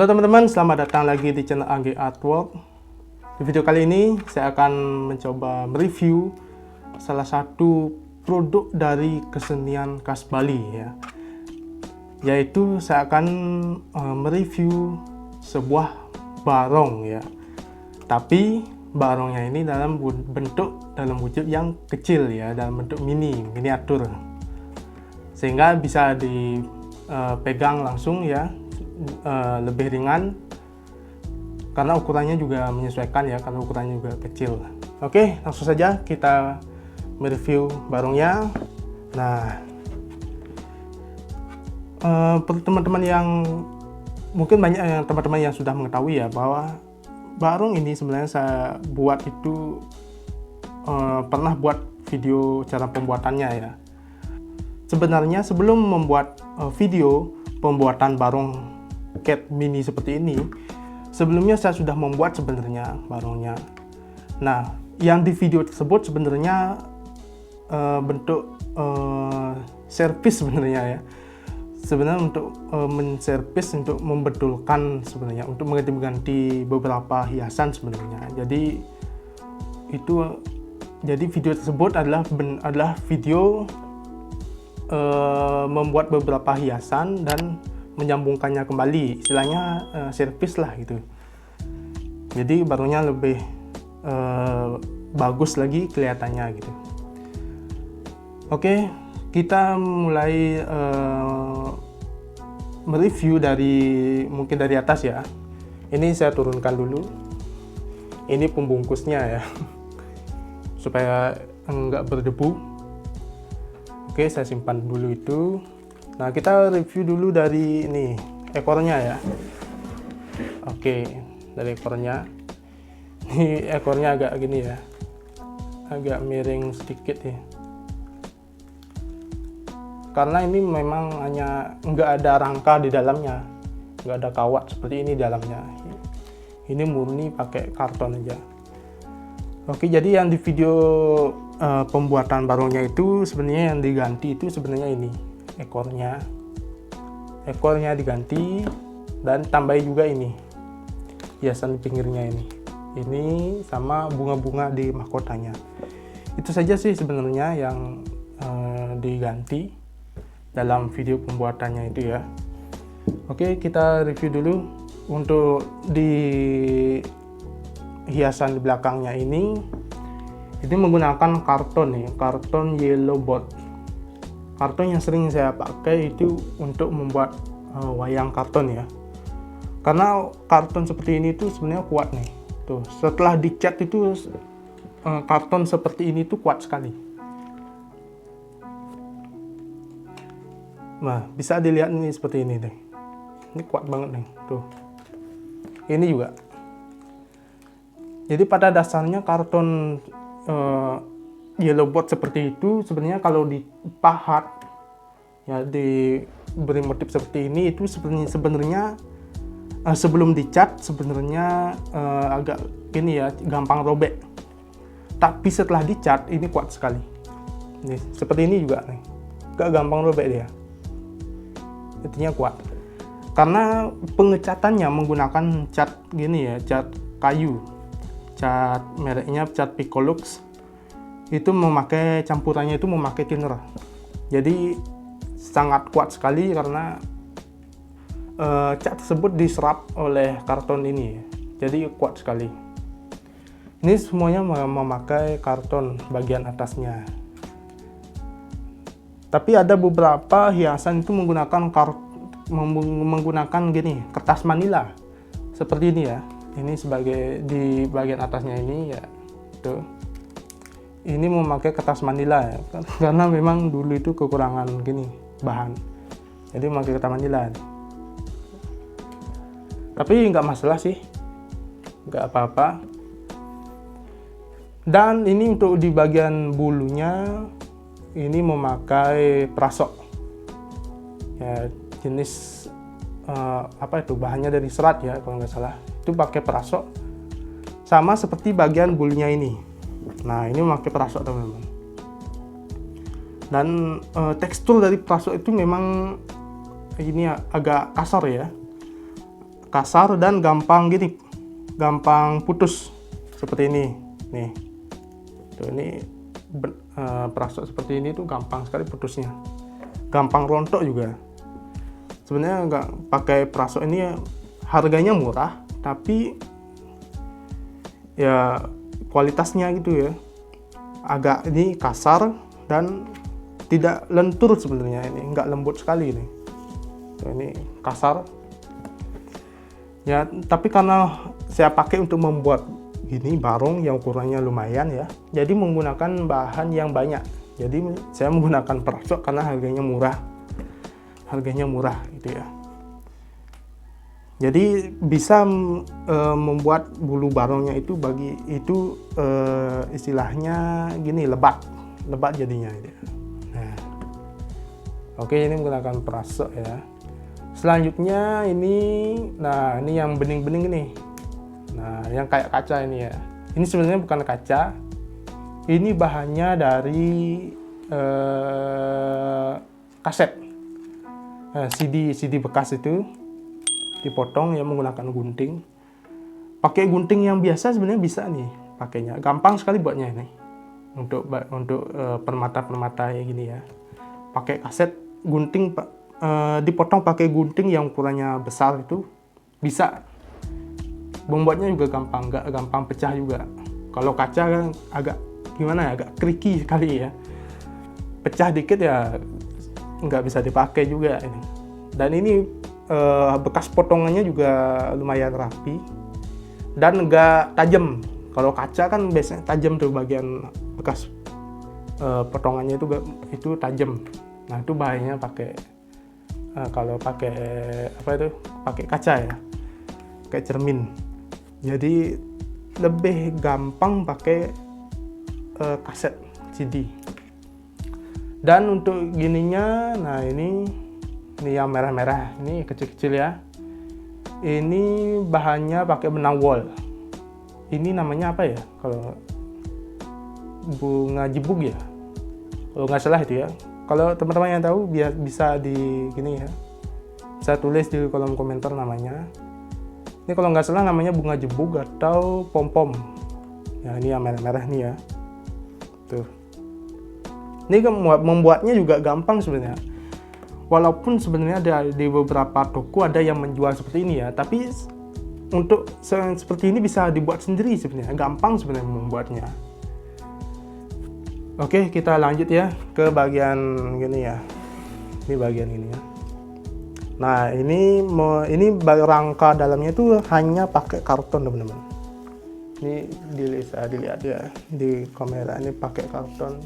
Halo teman-teman, selamat datang lagi di channel Anggi Artwork. Di video kali ini saya akan mencoba mereview salah satu produk dari kesenian khas Bali ya. Yaitu saya akan mereview sebuah barong ya. Tapi barongnya ini dalam wujud yang kecil ya, dalam bentuk miniatur. Sehingga bisa dipegang langsung ya. Lebih ringan karena ukurannya juga menyesuaikan ya, karena ukurannya juga kecil. Oke, langsung saja kita mereview barongnya. Nah, teman-teman yang mungkin banyak teman-teman yang sudah mengetahui ya bahwa barong ini sebenarnya saya buat itu pernah buat video cara pembuatannya ya. Sebenarnya sebelum membuat video pembuatan barong cat mini seperti ini, sebelumnya saya sudah membuat sebenarnya barongnya. Nah, yang di video tersebut sebenarnya bentuk servis sebenarnya ya. Sebenarnya untuk menservis, untuk membetulkan sebenarnya, untuk mengganti beberapa hiasan sebenarnya. Jadi video tersebut adalah video membuat beberapa hiasan dan menyambungkannya kembali, istilahnya servis lah gitu. Jadi barongnya lebih bagus lagi kelihatannya gitu. Oke, kita mulai mereview mungkin dari atas ya. Ini saya turunkan dulu. Ini pembungkusnya ya, supaya enggak berdebu. Oke, saya simpan dulu itu. Nah, kita review dulu dari ini ekornya ya. Oke, dari ekornya. Ini ekornya agak gini ya, agak miring sedikit ya. Karena ini memang hanya nggak ada rangka di dalamnya, nggak ada kawat seperti ini di dalamnya. Ini murni pakai karton aja. Oke, jadi yang di video pembuatan barongnya itu sebenarnya yang diganti itu sebenarnya ini ekornya diganti, dan tambahin juga ini hiasan pinggirnya ini sama bunga-bunga di mahkotanya. Itu saja sih sebenarnya yang diganti dalam video pembuatannya itu ya. Oke, kita review dulu untuk di hiasan di belakangnya ini menggunakan karton nih, karton yellow board. Karton yang sering saya pakai itu untuk membuat wayang karton ya. Karena karton seperti ini tuh sebenarnya kuat nih. Tuh, setelah dicat itu karton seperti ini tuh kuat sekali. Nah, bisa dilihat nih seperti ini deh. Ini kuat banget nih, tuh. Ini juga. Jadi pada dasarnya karton yellow board seperti itu sebenarnya kalau dipahat ya, diberi motif seperti ini itu sebenarnya sebelum dicat sebenarnya agak ini ya, gampang robek. Tapi setelah dicat ini kuat sekali. Nih, seperti ini juga nih. Gak gampang robek dia. Intinya kuat. Karena pengecatannya menggunakan cat gini ya, cat kayu. Cat mereknya cat Picolux. Itu campurannya itu memakai thinner. Jadi sangat kuat sekali karena cat tersebut diserap oleh karton ini. Jadi kuat sekali. Ini semuanya memakai karton bagian atasnya. Tapi ada beberapa hiasan itu menggunakan gini, kertas manila. Seperti ini ya. Ini sebagai di bagian atasnya ini ya. Tuh. Ini memakai kertas manila ya, karena memang dulu itu kekurangan gini bahan, jadi memakai kertas manila. Tapi nggak masalah sih, nggak apa-apa. Dan ini untuk di bagian bulunya ini memakai prasok ya, jenis apa itu, bahannya dari serat ya kalau nggak salah. Itu pakai prasok sama seperti bagian bulunya ini. Nah, ini memakai prasok teman-teman. Dan tekstur dari prasok itu memang ini agak kasar ya. kasar dan gampang gini, gampang putus seperti ini nih. Tuh, ini perasok seperti ini tuh gampang sekali putusnya, gampang rontok juga. Sebenarnya nggak pakai perasok ini harganya murah, tapi ya kualitasnya gitu ya, agak ini kasar dan tidak lentur sebenarnya, ini nggak lembut sekali ini. Tuh, ini kasar ya, tapi karena saya pakai untuk membuat ini barong yang ukurannya lumayan ya, jadi menggunakan bahan yang banyak. Jadi saya menggunakan perasok karena harganya murah gitu ya. Jadi bisa membuat bulu barongnya itu istilahnya gini, lebat jadinya gitu. Nah, oke, ini menggunakan perasok ya. Selanjutnya ini, nah ini yang bening-bening ini. Nah, yang kayak kaca ini ya. Ini sebenarnya bukan kaca. Ini bahannya dari kaset, CD bekas itu dipotong ya menggunakan gunting. Pakai gunting yang biasa sebenarnya bisa nih pakainya. Gampang sekali buatnya ini. Untuk permata-permata kayak gini ya. Pakai kaset, gunting dipotong pakai gunting yang ukurannya besar itu bisa. Membuatnya juga gampang, nggak gampang pecah juga. Kalau kaca kan agak gimana ya, agak tricky sekali ya. Pecah dikit ya nggak bisa dipakai juga ini. Dan ini bekas potongannya juga lumayan rapi dan nggak tajam. Kalau kaca kan biasanya tajam tuh, bagian bekas potongannya itu tajam. Nah, itu bahayanya pakai kalau pakai pakai kaca ya, kayak cermin. Jadi lebih gampang pakai kaset CD. Dan untuk gininya, nah ini yang merah-merah, ini kecil-kecil ya. Ini bahannya pakai benang wol. Ini namanya apa ya? Kalau bunga jebug ya, kalau nggak salah itu ya. Kalau teman-teman yang tahu bisa di gini ya, bisa tulis di kolom komentar namanya. Ini kalau nggak salah namanya bunga jebug atau pom-pom. Ya, ini yang merah-merah nih ya. Tuh. Ini membuatnya juga gampang sebenarnya. Walaupun sebenarnya di beberapa toko ada yang menjual seperti ini ya, tapi untuk seperti ini bisa dibuat sendiri sebenarnya, gampang sebenarnya membuatnya. Oke, kita lanjut ya ke bagian gini ya. Ini bagian ini ya. Nah, ini rangka dalamnya itu hanya pakai karton, teman-teman. Ini bisa dilihat ya di kamera, ini pakai karton.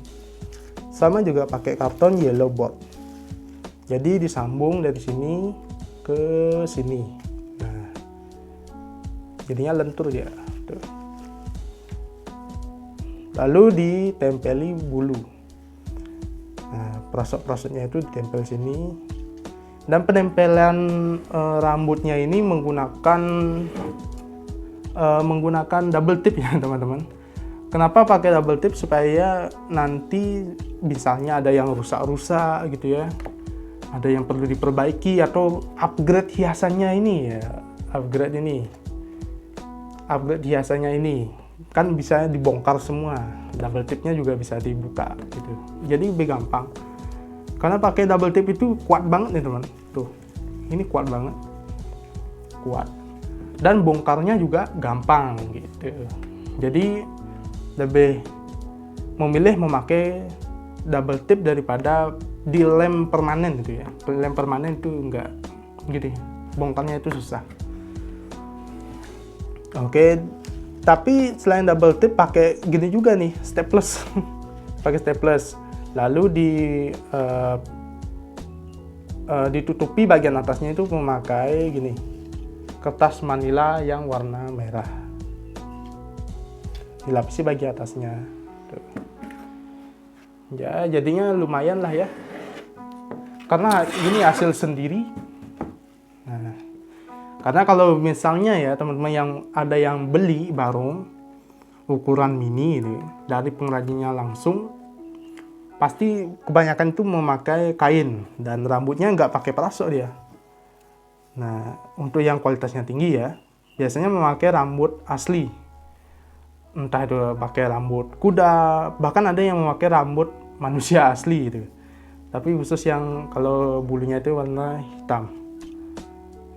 Sama juga pakai karton yellow board. Jadi disambung dari sini ke sini. Nah, jadinya lentur ya. Tuh. Lalu ditempeli bulu. Nah, perasok-perasoknya itu ditempel sini. Dan penempelan rambutnya ini menggunakan double tip ya, teman-teman. Kenapa pakai double tip? Supaya nanti misalnya ada yang rusak-rusak gitu ya, ada yang perlu diperbaiki atau upgrade hiasannya ini ya, upgrade hiasannya ini kan bisa dibongkar semua. Double tipnya juga bisa dibuka gitu, jadi lebih gampang. Karena pakai double tip itu kuat banget nih teman. Tuh, ini kuat banget, kuat, dan bongkarnya juga gampang gitu. Jadi lebih memilih memakai double tip daripada dilem permanen gitu ya. Lem permanen itu enggak gini, bongkarnya itu susah. Oke, tapi selain double tip pakai gini juga nih, staples. Pakai staples. Lalu ditutupi bagian atasnya itu memakai gini, kertas manila yang warna merah. Dilapisi bagian atasnya. Tuh. Ya, jadinya lumayan lah ya. Karena ini hasil sendiri. Nah, karena kalau misalnya ya teman-teman yang ada yang beli barong ukuran mini ini dari pengrajinnya langsung, pasti kebanyakan itu memakai kain dan rambutnya nggak pakai perasok dia. Nah, untuk yang kualitasnya tinggi ya, biasanya memakai rambut asli. Entah itu pakai rambut kuda, bahkan ada yang memakai rambut manusia asli gitu. Tapi khusus yang kalau bulunya itu warna hitam.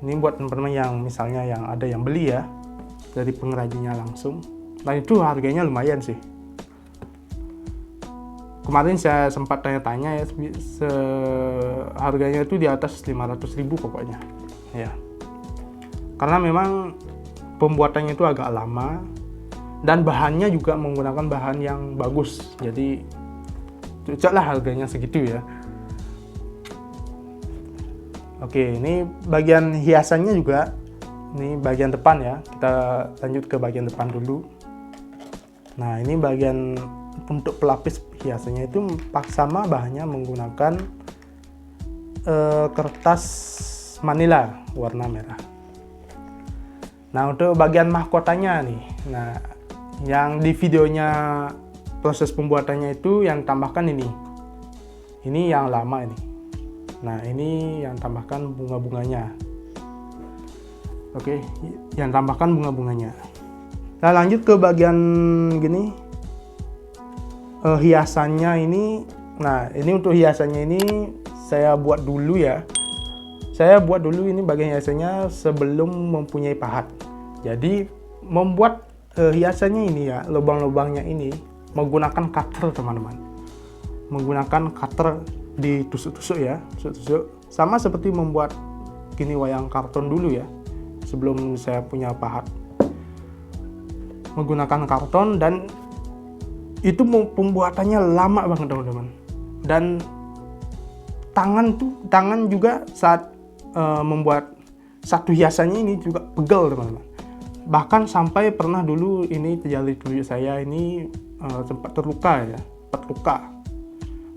Ini buat teman-teman yang misalnya yang ada yang beli ya, dari pengrajinnya langsung. Nah itu harganya lumayan sih. Kemarin saya sempat tanya-tanya ya, harganya itu di atas 500.000 pokoknya. Ya. Karena memang pembuatannya itu agak lama dan bahannya juga menggunakan bahan yang bagus. Jadi cocoklah harganya segitu ya. Oke, ini bagian hiasannya juga. Ini bagian depan ya. Kita lanjut ke bagian depan dulu. Nah, ini bagian untuk pelapis hiasannya itu sama bahannya menggunakan kertas manila warna merah. Nah, untuk bagian mahkotanya nih. Nah, yang di videonya proses pembuatannya itu yang tambahkan ini. Ini yang lama ini. Nah, ini yang tambahkan bunga-bunganya. Oke, yang tambahkan bunga-bunganya. Nah, lanjut ke bagian gini. Hiasannya ini. Nah, ini untuk hiasannya ini saya buat dulu ya. Saya buat dulu ini bagian hiasannya sebelum mempunyai pahat. Jadi, membuat hiasannya ini ya, lubang-lubangnya ini menggunakan cutter teman-teman. Menggunakan cutter ditusuk-tusuk ya, tusuk-tusuk. Sama seperti membuat gini wayang karton dulu ya, sebelum saya punya pahat. Menggunakan karton dan itu pembuatannya lama banget teman-teman. Dan tangan juga saat membuat satu hiasannya ini juga pegel teman-teman. Bahkan sampai pernah dulu ini jari telunjuk saya ini sempat terluka ya, sempat luka.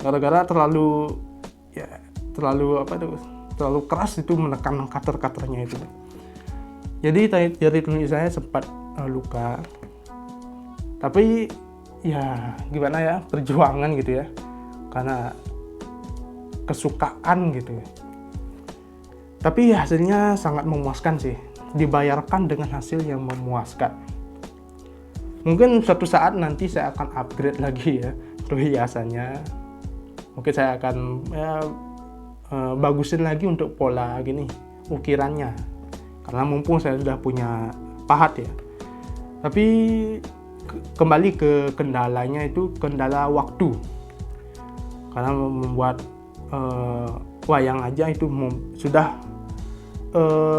Gara-gara terlalu keras itu menekan cutter-cutternya itu. Jadi jari telunjuk saya sempat luka. Tapi ya gimana ya, perjuangan gitu ya. Karena kesukaan gitu ya. Tapi hasilnya sangat memuaskan sih. Dibayarkan dengan hasil yang memuaskan. Mungkin suatu saat nanti saya akan upgrade lagi ya hiasannya. Mungkin saya akan bagusin lagi untuk pola gini ukirannya. Karena mumpung saya sudah punya pahat ya. Tapi kembali ke kendalanya itu kendala waktu. Karena membuat wayang aja itu sudah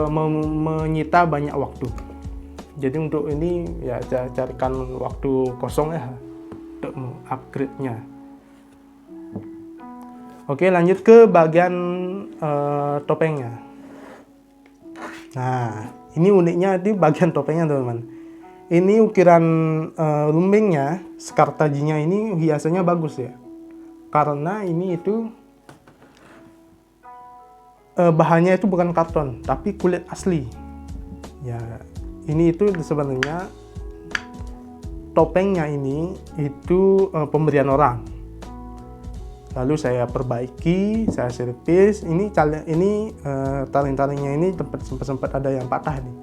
menyita banyak waktu. Jadi untuk ini ya saya carikan waktu kosong ya untuk upgrade-nya. Oke, lanjut ke bagian topengnya. Nah, ini uniknya di bagian topengnya teman-teman. Ini ukiran lumbingnya, sekartajinya ini hiasannya bagus ya. Karena ini itu bahannya itu bukan karton, tapi kulit asli. Ya, ini itu sebenarnya topengnya ini itu pemberian orang. Lalu saya perbaiki, saya servis. Ini taring-taringnya ini sempat ada yang patah nih.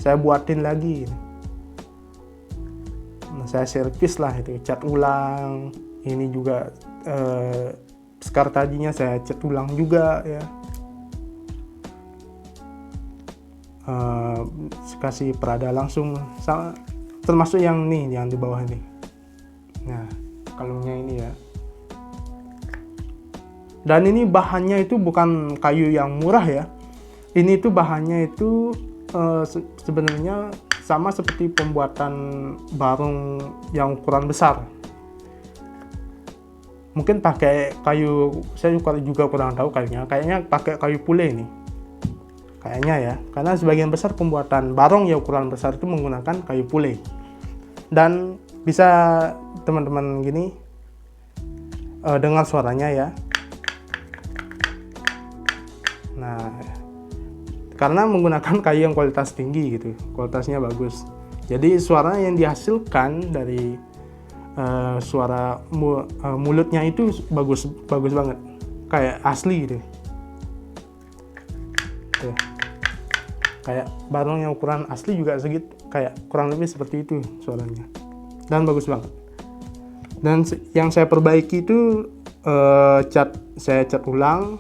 Saya buatin lagi. Nah, saya servis lah itu, cat ulang. Ini juga sekartajinya saya cat ulang juga ya. Kasih perada langsung sama, termasuk yang nih yang di bawah ini. Nah, kalungnya ini ya. Dan ini bahannya itu bukan kayu yang murah ya. Ini tuh bahannya itu sebenarnya sama seperti pembuatan barong yang ukuran besar. Mungkin pakai kayu, saya juga kurang tahu kayunya. Kayaknya pakai kayu pule ini. Kayaknya ya, karena sebagian besar pembuatan barong yang ukuran besar itu menggunakan kayu pule. Dan bisa teman-teman gini dengar suaranya ya. Nah, karena menggunakan kayu yang kualitas tinggi gitu, kualitasnya bagus. Jadi suara yang dihasilkan dari suara mulutnya itu bagus banget, kayak asli gitu. Tuh. Kayak barong yang ukuran asli juga segitu, kayak kurang lebih seperti itu suaranya, dan bagus banget. Dan yang saya perbaiki itu saya cat ulang.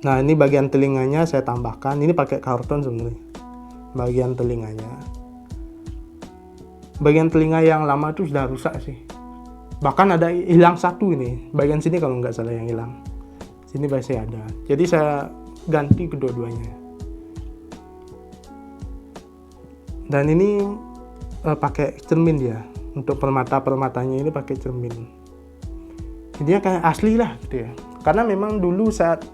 Nah, ini bagian telinganya saya tambahkan, ini pakai karton sebenarnya. Bagian telinga yang lama itu sudah rusak sih, bahkan ada hilang satu, ini bagian sini kalau nggak salah yang hilang, sini masih ada, jadi saya ganti kedua-duanya. Dan ini pakai cermin dia, untuk permatanya ini pakai cermin. Dia kayak asli lah gitu ya, karena memang dulu saat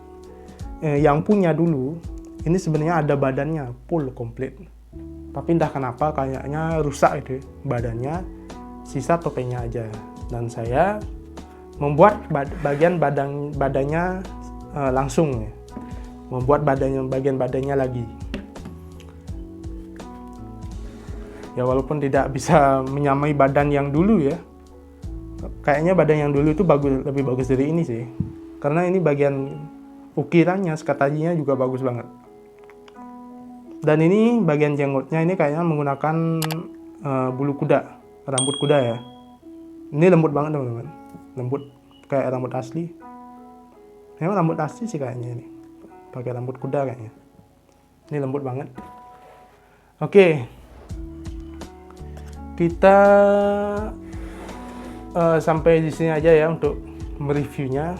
yang punya dulu ini sebenarnya ada badannya full komplit, tapi entah kenapa kayaknya rusak itu badannya, sisa topengnya aja. Dan saya membuat bagian badannya langsung ya, membuat bagian badannya lagi. Ya walaupun tidak bisa menyamai badan yang dulu ya, kayaknya badan yang dulu itu lebih bagus dari ini sih, karena ini bagian ukirannya, sekatajinya juga bagus banget. Dan ini bagian jenggotnya ini kayaknya menggunakan bulu kuda, rambut kuda ya. Ini lembut banget teman-teman, lembut kayak rambut asli. Memang rambut asli sih kayaknya, ini pakai rambut kuda kayaknya. Ini lembut banget. Oke, kita sampai di sini aja ya untuk mereviewnya.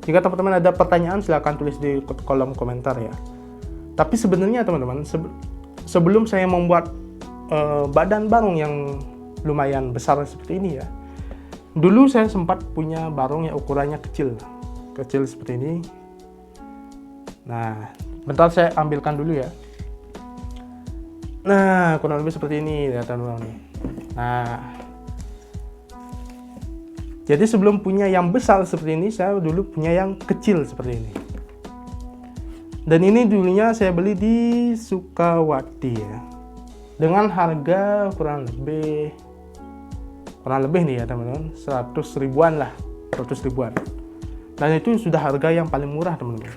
Jika teman-teman ada pertanyaan silahkan tulis di kolom komentar ya. Tapi sebenarnya teman-teman, sebelum saya membuat badan barong yang lumayan besar seperti ini ya, dulu saya sempat punya barong yang ukurannya kecil seperti ini. Nah, bentar saya ambilkan dulu ya. Nah, kurang lebih seperti ini ya teman-teman. Nah, jadi sebelum punya yang besar seperti ini, saya dulu punya yang kecil seperti ini. Dan ini dulunya saya beli di Sukawati ya, dengan harga kurang lebih nih ya teman-teman, 100 ribuan lah, 100 ribuan. Dan itu sudah harga yang paling murah teman-teman,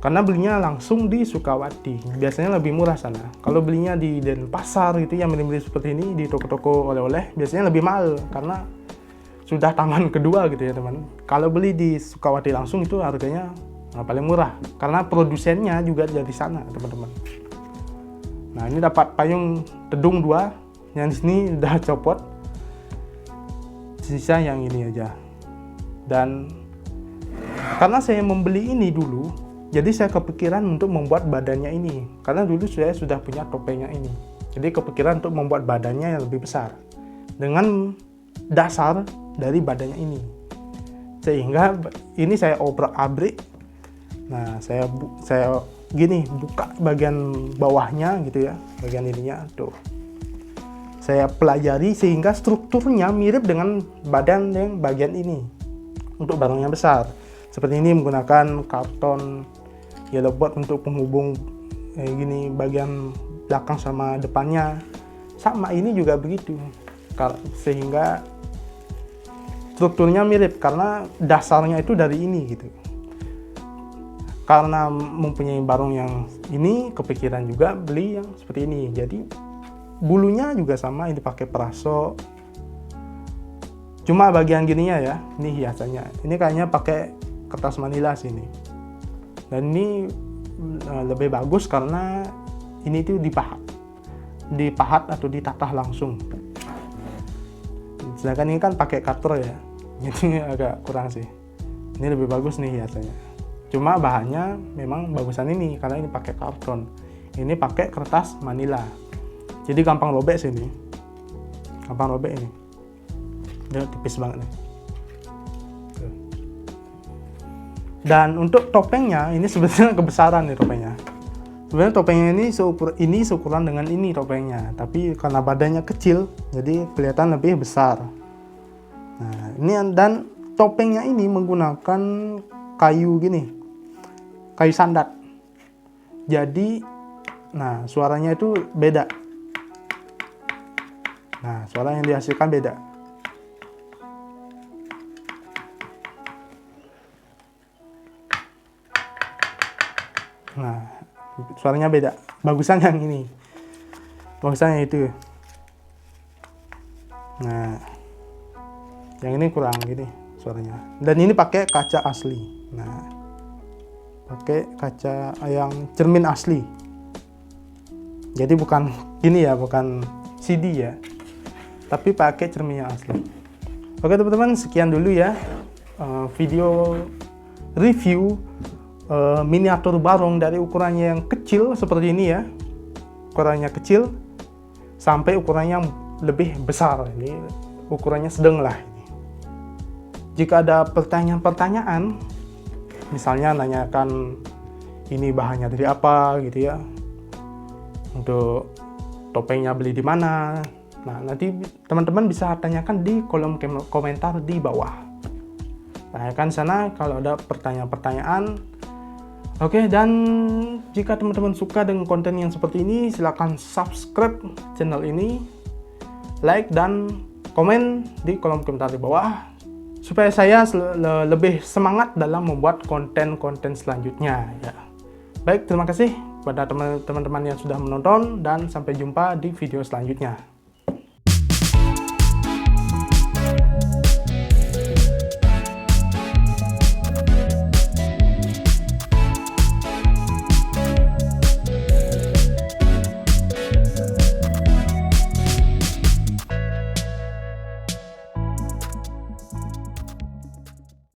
karena belinya langsung di Sukawati, biasanya lebih murah sana. Kalau belinya di Denpasar gitu, yang beli seperti ini di toko-toko oleh-oleh, biasanya lebih mahal karena sudah tangan kedua gitu ya teman. Kalau beli di Sukawati langsung itu harganya paling murah, karena produsennya juga dari sana teman-teman. Nah, ini dapat payung tedung 2, yang di sini udah copot, sisa yang ini aja. Dan karena saya membeli ini dulu, jadi saya kepikiran untuk membuat badannya ini, karena dulu saya sudah punya topengnya ini. Jadi kepikiran untuk membuat badannya yang lebih besar dengan dasar dari badannya ini. Sehingga ini saya obrak-abrik. Nah, saya gini buka bagian bawahnya gitu ya, bagian ininya tuh. Saya pelajari sehingga strukturnya mirip dengan badan yang bagian ini untuk barangnya besar. Seperti ini menggunakan karton yellow board untuk penghubung gini bagian belakang sama depannya. Sama ini juga begitu, sehingga strukturnya mirip karena dasarnya itu dari ini gitu. Karena mempunyai barong yang ini, kepikiran juga beli yang seperti ini. Jadi bulunya juga sama, ini pakai peraso. Cuma bagian gininya ya, ini hiasannya. Ini kayaknya pakai kertas manila sini. Dan ini lebih bagus karena ini tuh dipahat atau ditatah langsung. Sedangkan ini kan pakai cutter ya, jadi agak kurang sih. Ini lebih bagus nih hiasannya. Cuma bahannya memang bagusan ini karena ini pakai karton. Ini pakai kertas manila. Jadi gampang robek sih ini. Gampang robek ini. Dia tipis banget nih. Dan untuk topengnya ini sebetulnya kebesaran nih topengnya. Sebenarnya topengnya ini seukuran dengan ini topengnya, tapi karena badannya kecil jadi kelihatan lebih besar. Nah, ini dan topengnya ini menggunakan kayu gini, kayu sandat. Jadi, nah suaranya itu beda. Nah, suara yang dihasilkan beda. Nah, suaranya beda. Bagusan yang ini. Bagusan yang itu. Nah, yang ini kurang gini suaranya. Dan ini pakai kaca asli. Nah, pakai kaca yang cermin asli. Jadi bukan gini ya, bukan CD ya, tapi pakai cermin yang asli. Oke teman-teman, sekian dulu ya video review miniatur barong dari ukurannya yang kecil seperti ini ya, ukurannya kecil sampai ukurannya yang lebih besar. Ini ukurannya sedang lah ini. Jika ada pertanyaan-pertanyaan, misalnya nanyakan ini bahannya dari apa gitu ya, untuk topengnya beli di mana. Nah, nanti teman-teman bisa tanyakan di kolom komentar di bawah. Tanyakan sana kalau ada pertanyaan-pertanyaan. Oke, dan jika teman-teman suka dengan konten yang seperti ini, silahkan subscribe channel ini, like dan komen di kolom komentar di bawah, supaya saya lebih semangat dalam membuat konten-konten selanjutnya ya. Baik, terima kasih kepada teman-teman yang sudah menonton, dan sampai jumpa di video selanjutnya.